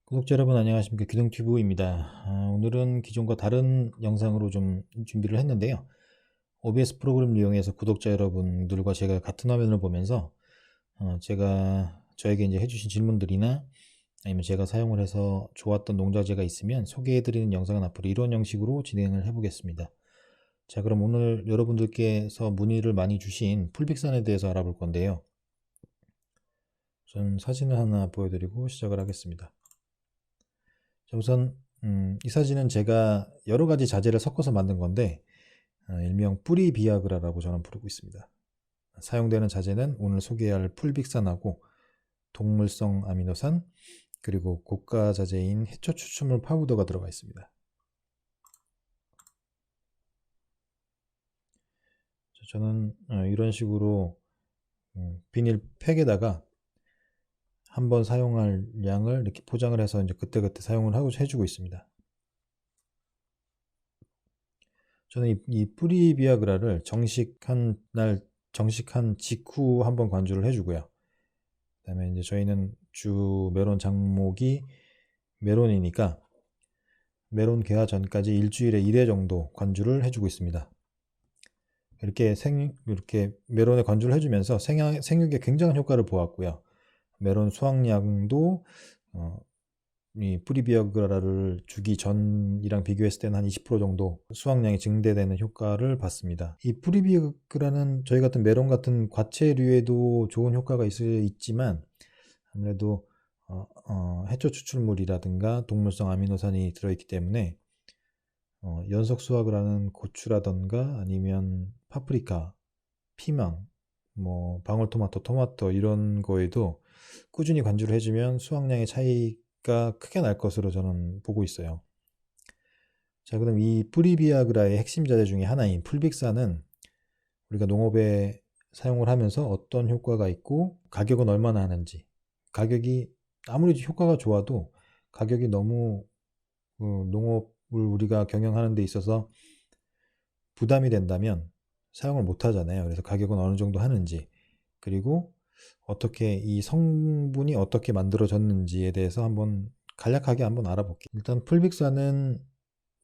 구독자 여러분 안녕하십니까, 기동튜브입니다. 오늘은 기존과 다른 영상으로 좀 준비를 했는데요. OBS 프로그램을 이용해서 구독자 여러분들과 제가 같은 화면을 보면서 제가 저에게 이제 해주신 질문들이나 아니면 제가 사용을 해서 좋았던 농자재가 있으면 소개해드리는 영상은 앞으로 이런 형식으로 진행을 해보겠습니다. 자, 그럼 오늘 여러분들께서 문의를 많이 주신 풀빅산에 대해서 알아볼 건데요. 저는 사진을 하나 보여드리고 시작을 하겠습니다. 자, 우선 이 사진은 제가 여러 가지 자재를 섞어서 만든 건데 일명 뿌리 비아그라라고 저는 부르고 있습니다. 사용되는 자재는 오늘 소개할 풀빅산하고 동물성 아미노산, 그리고 고가 자재인 해초 추출물 파우더가 들어가 있습니다. 저는 이런 식으로 비닐 팩에다가 한번 사용할 양을 이렇게 포장을 해서 이제 그때그때 사용을 하고 해주고 있습니다. 저는 이 뿌리 비아그라를 정식한 직후 한번 관주를 해주고요. 그다음에 이제 저희는 주 메론 장목이 메론이니까 메론 개화 전까지 일주일에 1회 정도 관주를 해주고 있습니다. 이렇게 메론에 관주를 해주면서 생육에 굉장한 효과를 보았고요. 메론 수확량도 이 뿌리비아그라를 주기 전이랑 비교했을 때는 한 20% 정도 수확량이 증대되는 효과를 봤습니다. 이 뿌리비아그라는 저희 같은 메론 같은 과채류에도 좋은 효과가 있지만 아무래도 해초 추출물이라든가 동물성 아미노산이 들어있기 때문에 연속 수확을 하는 고추라든가 아니면 파프리카, 피망, 뭐 방울토마토, 토마토 이런 거에도 꾸준히 관주를 해주면 수확량의 차이가 크게 날 것으로 저는 보고 있어요. 자, 그럼 이 뿌리비아그라의 핵심 자재 중에 하나인 풀빅산은 우리가 농업에 사용을 하면서 어떤 효과가 있고 가격은 얼마나 하는지, 가격이 아무리 효과가 좋아도 가격이 너무 농업을 우리가 경영하는 데 있어서 부담이 된다면 사용을 못 하잖아요. 그래서 가격은 어느 정도 하는지, 그리고 어떻게 이 성분이 어떻게 만들어졌는지에 대해서 간략하게 한번 알아볼게요. 일단 풀빅산은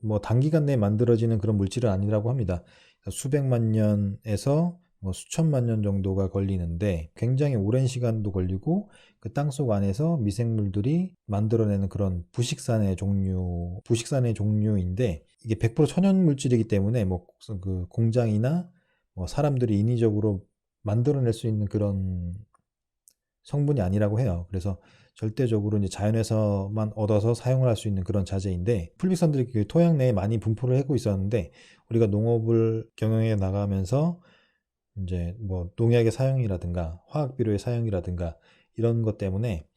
뭐 단기간 내에 만들어지는 그런 물질은 아니라고 합니다. 수백만 년에서 뭐 수천만 년 정도가 걸리는데 굉장히 오랜 시간도 걸리고 그 땅속 안에서 미생물들이 만들어내는 그런 부식산의 종류인데 이게 100% 천연 물질이기 때문에 뭐 그 공장이나 뭐 사람들이 인위적으로 만들어낼 수 있는 그런 성분이 아니라고 해요. 그래서 절대적으로 이제 자연에서만 얻어서 사용을 할 수 있는 그런 자재인데 풀빅산들이 그 토양 내에 많이 분포를 하고 있었는데 우리가 농업을 경영해 나가면서 이제 뭐 농약의 사용이라든가 화학 비료의 사용이라든가 이런 것 때문에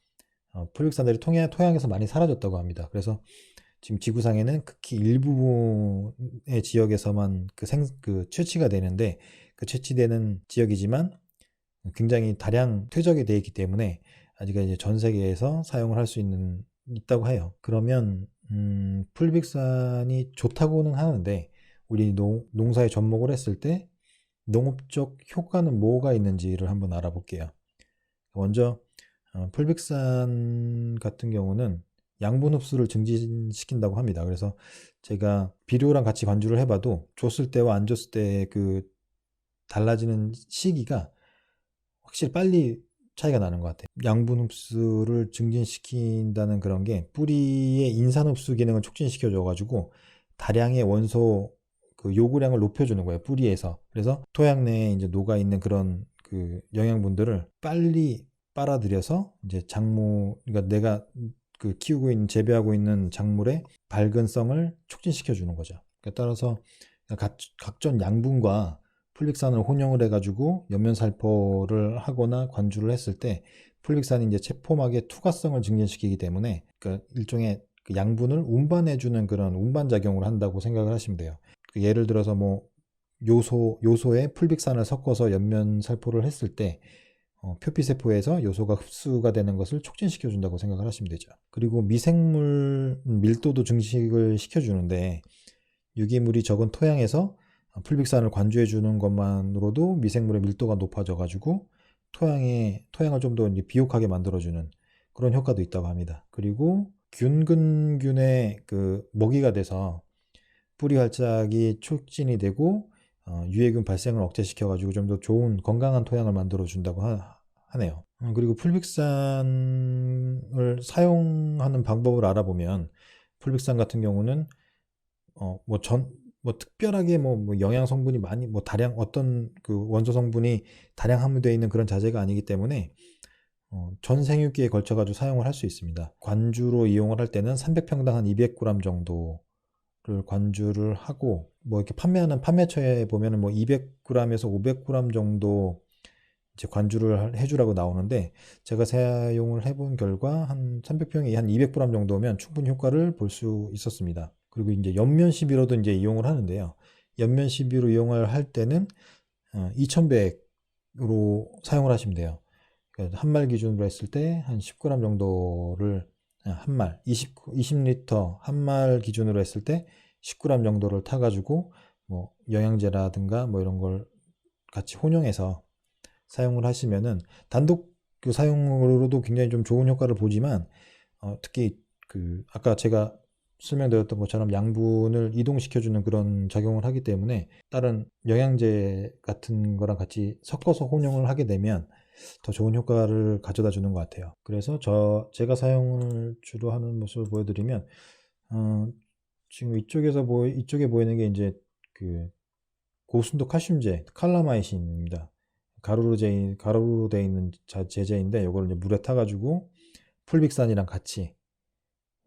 풀빅산들이 토양에서 많이 사라졌다고 합니다. 그래서 지금 지구상에는 극히 일부분의 지역에서만 채취가 되는데 그 채취되는 지역이지만 굉장히 다량 퇴적이 되어 있기 때문에 아직 이제 전 세계에서 사용을 할 수 있다고 해요. 그러면 풀빅산이 좋다고는 하는데 우리 농사에 접목을 했을 때 농업적 효과는 뭐가 있는지를 한번 알아볼게요. 먼저 풀빅산 같은 경우는 양분 흡수를 증진시킨다고 합니다. 그래서 제가 비료랑 같이 관주를 해봐도 줬을 때와 안 줬을 때 그 달라지는 시기가 확실히 빨리 차이가 나는 것 같아요. 양분 흡수를 증진시킨다는 그런 게 뿌리의 인산 흡수 기능을 촉진시켜 줘 가지고 다량의 원소 그 요구량을 높여주는 거예요, 뿌리에서. 그래서 토양 내에 이제 녹아 있는 그런 그 영양분들을 빨리 빨아들여서 이제 그러니까 내가 키우고 있는 재배하고 있는 작물의 발근성을 촉진시켜 주는 거죠. 그러니까 따라서 각종 양분과 풀빅산을 혼용을 해가지고 옆면살포를 하거나 관주를 했을 때 풀빅산이 이제 체포막의 투과성을 증진시키기 때문에 그 일종의 그 양분을 운반해주는 그런 운반작용을 한다고 생각을 하시면 돼요. 예를 들어서 뭐 요소에 풀빅산을 섞어서 옆면살포를 했을 때 표피세포에서 요소가 흡수가 되는 것을 촉진시켜 준다고 생각을 하시면 되죠. 그리고 미생물 밀도도 증식을 시켜주는데 유기물이 적은 토양에서 풀빅산을 관주해 주는 것만으로도 미생물의 밀도가 높아져 가지고 토양을 좀 더 비옥하게 만들어 주는 그런 효과도 있다고 합니다. 그리고 균근균의 그 먹이가 돼서 뿌리 활작이 촉진이 되고 유해균 발생을 억제시켜가지고 좀 더 좋은 건강한 토양을 만들어 준다고 하네요. 그리고 풀빅산을 사용하는 방법을 알아보면 풀빅산 같은 경우는 뭐 특별하게 뭐 영양 성분이 많이 뭐 다량 어떤 그 원소 성분이 다량 함유되어 있는 그런 자재가 아니기 때문에 전 생육기에 걸쳐 가지고 사용을 할 수 있습니다. 관주로 이용을 할 때는 300평당 한 200g 정도를 관주를 하고 뭐 이렇게 판매하는 판매처에 보면은 뭐 200g에서 500g 정도 이제 관주를 해주라고 나오는데 제가 사용을 해본 결과 한 300평이 한 200g 정도면 충분히 효과를 볼 수 있었습니다. 그리고 이제 연면 시비로도 이제 이용을 하는데요. 연면 시비로 이용을 할 때는 2100으로 사용을 하시면 돼요. 그러니까 한 말 기준으로 했을 때 한 10g 정도를 한 말, 20리터 한 말 기준으로 했을 때 10g 정도를 타가지고 뭐 영양제라든가 뭐 이런 걸 같이 혼용해서 사용을 하시면은 단독 그 사용으로도 굉장히 좀 좋은 효과를 보지만 특히 그 아까 제가 설명드렸던 것처럼 양분을 이동시켜주는 그런 작용을 하기 때문에 다른 영양제 같은 거랑 같이 섞어서 혼용을 하게 되면 더 좋은 효과를 가져다 주는 것 같아요. 그래서 제가 사용을 주로 하는 모습을 보여드리면 지금 이쪽에 보이는 게 이제 그 고순도 칼슘제 칼라마이신입니다. 가루로 되어 있는 제제인데 이걸 이제 물에 타가지고 풀빅산이랑 같이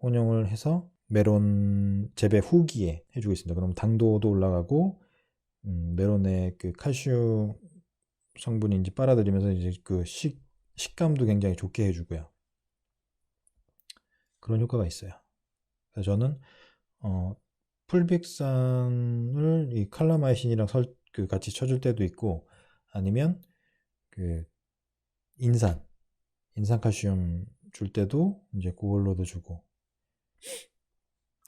혼용을 해서 메론 재배 후기에 해주고 있습니다. 그럼 당도도 올라가고 메론의 그 칼슘 성분이 이제 빨아들이면서 이제 그 식감도 굉장히 좋게 해주고요. 그런 효과가 있어요. 그래서 저는 풀빅산을 이 칼라마이신이랑 그 같이 쳐줄 때도 있고 아니면 그 인산칼슘 줄 때도 이제 그걸로도 주고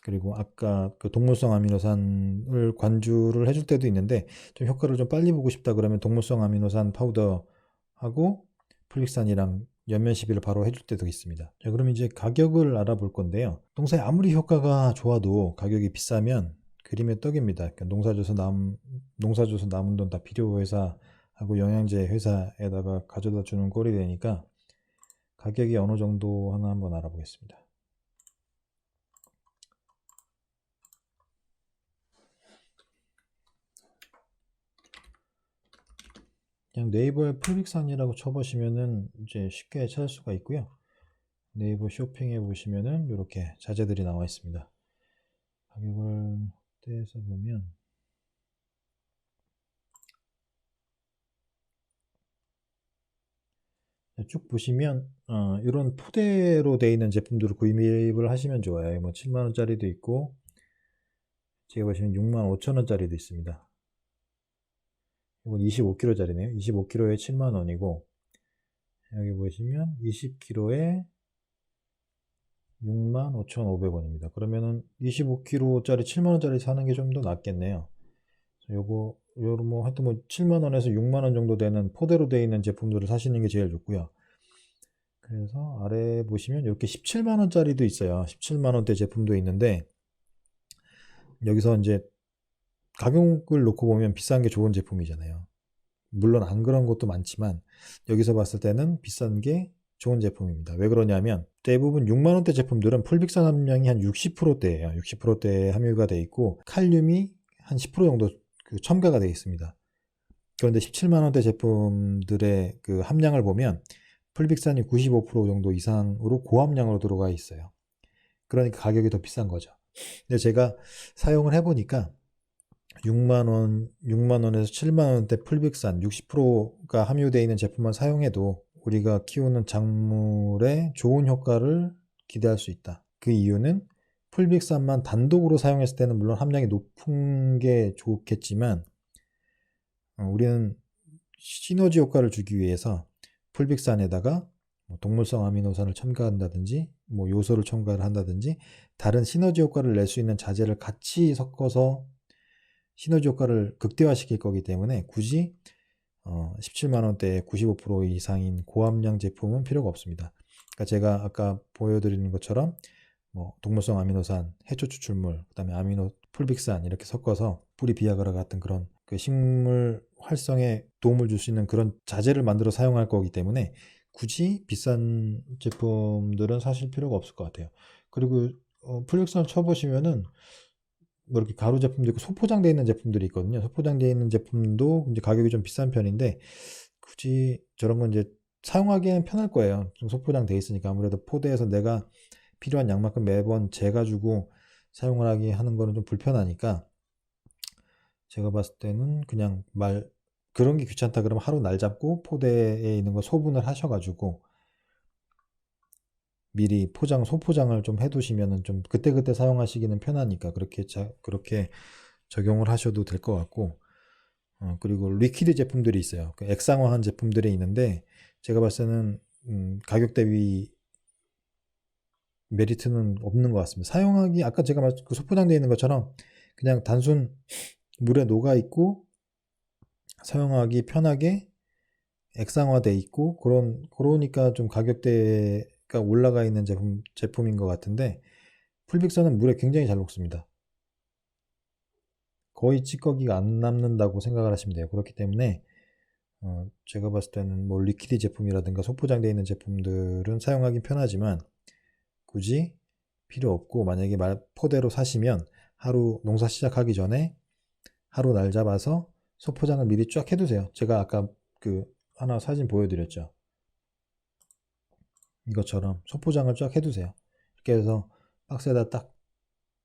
그리고 아까 그 동물성 아미노산을 관주를 해줄 때도 있는데 좀 효과를 좀 빨리 보고 싶다 그러면 동물성 아미노산 파우더하고 풀빅산이랑 연면 시비를 바로 해줄 때도 있습니다. 자, 그럼 이제 가격을 알아볼 건데요. 농사에 아무리 효과가 좋아도 가격이 비싸면 그림의 떡입니다. 그러니까 농사줘서 남은 돈 다 비료회사하고 영양제 회사에다가 가져다 주는 꼴이 되니까 가격이 어느 정도 하나 한번 알아보겠습니다. 그냥 네이버에 풀빅산이라고 쳐보시면은 이제 쉽게 찾을 수가 있고요. 네이버 쇼핑에 보시면은 이렇게 자재들이 나와 있습니다. 가격을 떼서 보면 쭉 보시면 이런 포대로 되어 있는 제품들을 구입을 하시면 좋아요. 뭐 7만원짜리도 있고 제가 보시면 65,000원짜리도 있습니다. 이건 25kg짜리네요. 25kg에 7만원이고 여기 보시면 20kg에 65,500원입니다. 그러면은 25kg짜리 7만원짜리 사는 게 좀 더 낫겠네요. 요거 뭐 하여튼 뭐 7만원에서 6만원 정도 되는 포대로 되어 있는 제품들을 사시는 게 제일 좋고요. 그래서 아래 보시면 이렇게 17만원짜리도 있어요. 17만원대 제품도 있는데 여기서 이제 가격을 놓고 보면 비싼 게 좋은 제품이잖아요. 물론 안 그런 것도 많지만 여기서 봤을 때는 비싼 게 좋은 제품입니다. 왜 그러냐면 대부분 6만원대 제품들은 풀빅산 함량이 한 60%대예요. 60%대 함유가 되어 있고 칼륨이 한 10% 정도 첨가가 되어 있습니다. 그런데 17만원대 제품들의 그 함량을 보면 풀빅산이 95% 정도 이상으로 고함량으로 들어가 있어요. 그러니까 가격이 더 비싼 거죠. 근데 제가 사용을 해보니까 6만원에서 7만원대 풀빅산 60%가 함유되어 있는 제품만 사용해도 우리가 키우는 작물에 좋은 효과를 기대할 수 있다. 그 이유는 풀빅산만 단독으로 사용했을 때는 물론 함량이 높은 게 좋겠지만 우리는 시너지 효과를 주기 위해서 풀빅산에다가 뭐 동물성 아미노산을 첨가한다든지 뭐 요소를 첨가를 한다든지 다른 시너지 효과를 낼 수 있는 자재를 같이 섞어서 시너지 효과를 극대화시킬 거기 때문에 굳이 17만원대 95% 이상인 고함량 제품은 필요가 없습니다. 그러니까 제가 아까 보여드리는 것처럼 뭐 동물성 아미노산, 해초 추출물, 그다음에 아미노 풀빅산 이렇게 섞어서 뿌리 비아그라 같은 그런 그 식물 활성에 도움을 줄 수 있는 그런 자재를 만들어 사용할 거기 때문에 굳이 비싼 제품들은 사실 필요가 없을 것 같아요. 그리고 풀빅산을 쳐보시면은 뭐 이렇게 가루 제품도 있고 소포장되어 있는 제품들이 있거든요. 소포장되어 있는 제품도 이제 가격이 좀 비싼 편인데 굳이 저런 건 이제 사용하기에는 편할 거예요. 좀 소포장되어 있으니까. 아무래도 포대에서 내가 필요한 양만큼 매번 재가지고 사용을 하는 거는 좀 불편하니까 제가 봤을 때는 그냥 그런 게 귀찮다 그러면 하루 날 잡고 포대에 있는 거 소분을 하셔가지고 미리 소포장을 좀 해두시면은 좀 그때그때 사용하시기는 편하니까 그렇게 적용을 하셔도 될 것 같고, 그리고 리퀴드 제품들이 있어요. 그 액상화한 제품들이 있는데 제가 봤을 때는 가격 대비 메리트는 없는 것 같습니다. 사용하기 아까 제가 말한 그 소포장되어 있는 것처럼 그냥 단순 물에 녹아 있고 사용하기 편하게 액상화돼 있고 그러니까 좀 가격대가 올라가 있는 제품인 것 같은데 풀빅선은 물에 굉장히 잘 녹습니다. 거의 찌꺼기가 안 남는다고 생각을 하시면 돼요. 그렇기 때문에 제가 봤을 때는 뭐 리퀴드 제품이라든가 소포장되어 있는 제품들은 사용하기 편하지만 굳이 필요 없고 만약에 포대로 사시면 하루 농사 시작하기 전에 하루 날 잡아서 소포장을 미리 쫙 해두세요. 제가 아까 그 하나 사진 보여드렸죠. 이것처럼 소포장을 쫙 해두세요. 이렇게 해서 박스에다 딱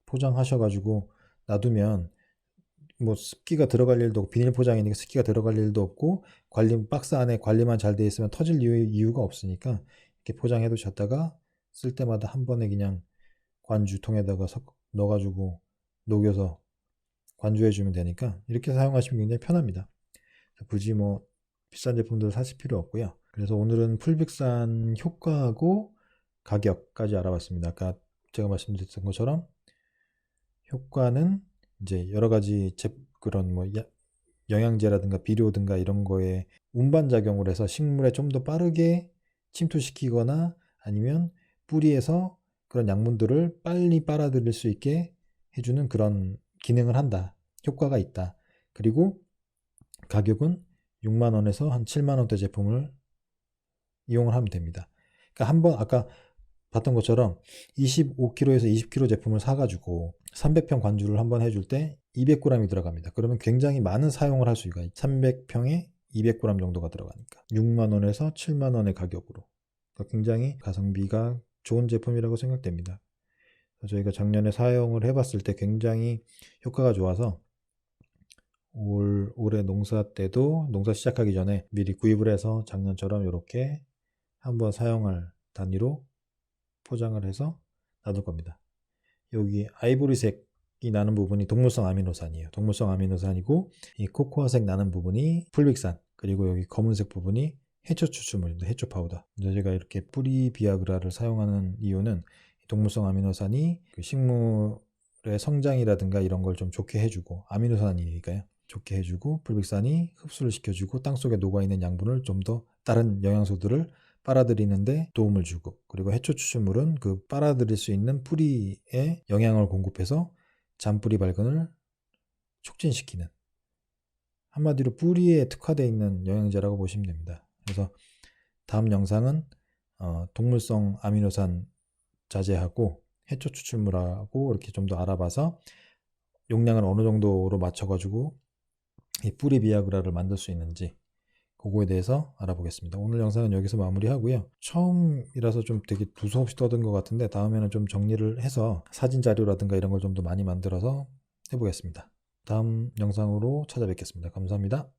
포장하셔가지고 놔두면 뭐 습기가 들어갈 일도 없고 비닐 포장이니까 습기가 들어갈 일도 없고 박스 안에 관리만 잘 돼 있으면 터질 이유가 없으니까 이렇게 포장해 두셨다가 쓸 때마다 한 번에 그냥 관주통에다가 넣어가지고 녹여서 관주해 주면 되니까 이렇게 사용하시면 굉장히 편합니다. 굳이 뭐 비싼 제품들 사실 필요 없고요. 그래서 오늘은 풀빅산 효과하고 가격까지 알아봤습니다. 아까 제가 말씀드렸던 것처럼 효과는 이제 여러 가지 그런 뭐 영양제라든가 비료든가 이런 거에 운반 작용을 해서 식물에 좀 더 빠르게 침투시키거나 아니면 뿌리에서 그런 양분들을 빨리 빨아들일 수 있게 해주는 그런 기능을 한다. 효과가 있다. 그리고 가격은 6만원에서 한 7만원대 제품을 이용을 하면 됩니다. 그러니까 한번 아까 봤던 것처럼 25kg에서 20kg 제품을 사가지고 300평 관주를 한번 해줄 때 200g이 들어갑니다. 그러면 굉장히 많은 사용을 할 수가 있어요. 300평에 200g 정도가 들어가니까 6만원에서 7만원의 가격으로 그러니까 굉장히 가성비가 좋은 제품이라고 생각됩니다. 저희가 작년에 사용을 해봤을 때 굉장히 효과가 좋아서 올해 농사 때도 농사 시작하기 전에 미리 구입을 해서 작년처럼 이렇게 한번 사용할 단위로 포장을 해서 놔둘 겁니다. 여기 아이보리색이 나는 부분이 동물성 아미노산이에요. 동물성 아미노산이고 이 코코아색 나는 부분이 풀빅산, 그리고 여기 검은색 부분이 해초 추출물입니다. 해초 파우더. 제가 이렇게 뿌리 비아그라를 사용하는 이유는 동물성 아미노산이 그 식물의 성장이라든가 이런 걸 좀 좋게 해주고, 아미노산이니까요. 좋게 해주고, 풀빅산이 흡수를 시켜주고 땅속에 녹아있는 양분을 좀 더 다른 영양소들을 빨아들이는데 도움을 주고, 그리고 해초 추출물은 그 빨아들일 수 있는 뿌리에 영양을 공급해서 잔뿌리 발근을 촉진시키는, 한마디로 뿌리에 특화되어 있는 영양제라고 보시면 됩니다. 그래서 다음 영상은 동물성 아미노산 자재하고 해초 추출물하고 이렇게 좀 더 알아봐서 용량을 어느 정도로 맞춰가지고 이 뿌리 비아그라를 만들 수 있는지 그거에 대해서 알아보겠습니다. 오늘 영상은 여기서 마무리하고요. 처음이라서 좀 되게 두서없이 떠든 것 같은데 다음에는 좀 정리를 해서 사진 자료라든가 이런 걸 좀 더 많이 만들어서 해보겠습니다. 다음 영상으로 찾아뵙겠습니다. 감사합니다.